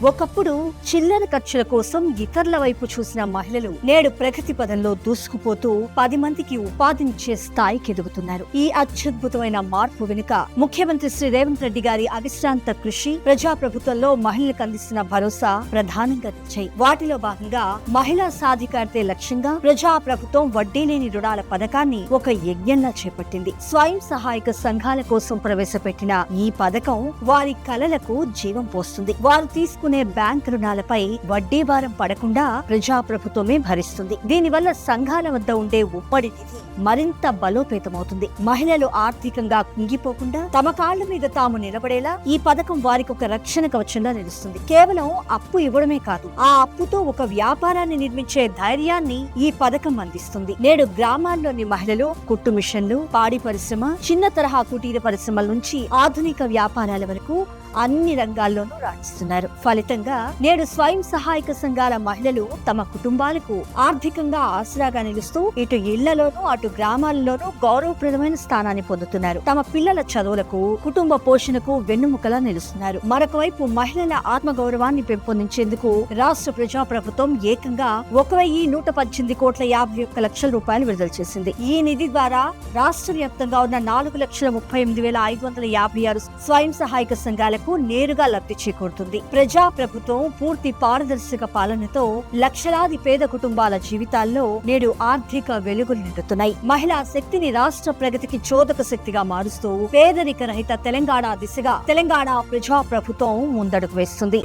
ఒకప్పుడు చిల్లర ఖర్చుల కోసం ఇతరుల వైపు చూసిన మహిళలు నేడు ప్రగతి పదంలో దూసుకుపోతూ 10 మందికి ఉపాధినిచ్చే స్థాయికి ఎదుగుతున్నారు. ఈ అత్యద్భుతమైన మార్పు వెనుక ముఖ్యమంత్రి శ్రీ రేవంత్ రెడ్డి గారి అవిశ్రాంత కృషి, ప్రజాప్రభుత్వంలో మహిళలకు అందిస్తున్న భరోసా ప్రధానంగా నిలిచాయి. వాటిలో భాగంగా మహిళా సాధికారతే లక్ష్యంగా ప్రజాప్రభుత్వం వడ్డీ లేని రుణాల పథకాన్ని ఒక యజ్ఞంలా చేపట్టింది. స్వయం సహాయక సంఘాల కోసం ప్రవేశపెట్టిన ఈ పథకం వారి కలలకు జీవం పోస్తుంది. వారు తీసుకునే బ్యాంక్ రుణాలపై వడ్డీ భారం పడకుండా ప్రజాప్రభుత్వమే భరిస్తుంది. దీనివల్ల సంఘాల వద్ద ఉండే ఉమ్మడి నిధి మరింత బలోపేతమవుతుంది. మహిళలు ఆర్థికంగా కుంగిపోకుండా తమ కాళ్ల మీద తాము నిలబడేలా ఈ పథకం వారికి ఒక రక్షణ కవచంలా నిలుస్తుంది. కేవలం అప్పు ఇవ్వడమే కాదు, ఆ అప్పుతో ఒక వ్యాపారాన్ని నిర్మించే ధైర్యాన్ని ఈ పథకం అందిస్తుంది. నేడు గ్రామాల్లోని మహిళలు కుట్టు మిషన్లు, పాడి పరిశ్రమ, చిన్న తరహా కుటీర పరిశ్రమల నుంచి ఆధునిక వ్యాపారాల వరకు అన్ని రంగాల్లోనూ రాణిస్తున్నారు. ఫలితంగా నేడు స్వయం సహాయక సంఘాల మహిళలు తమ కుటుంబాలకు ఆర్థికంగా ఆసరాగా నిలుస్తూ ఇటు ఇళ్లలోనూ అటు గ్రామాలలోనూ గౌరవప్రదమైన స్థానాన్ని పొందుతున్నారు. తమ పిల్లల చదువులకు, కుటుంబ పోషణకు వెన్నుముకలా నిలుస్తున్నారు. మరొక వైపు మహిళల ఆత్మగౌరవాన్ని పెంపొందించేందుకు రాష్ట్ర ప్రజాప్రభుత్వం ఏకంగా 1,118 కోట్ల 51 లక్షల రూపాయలు విడుదల చేసింది. ఈ నిధి ద్వారా రాష్ట్ర వ్యాప్తంగా ఉన్న 4,38,556 స్వయం సహాయక సంఘాలకు నేరుగా లబ్ధి చేకూరుతుంది. ప్రజాప్రభుత్వం పూర్తి పారదర్శక పాలనతో లక్షలాది పేద కుటుంబాల జీవితాల్లో నేడు ఆర్థిక వెలుగులు నిండుతున్నాయి. మహిళా శక్తిని రాష్ట్ర ప్రగతికి చోదక శక్తిగా మారుస్తూ పేదరిక రహిత తెలంగాణ దిశగా తెలంగాణ ప్రజాప్రభుత్వం ముందడుగు వేస్తుంది.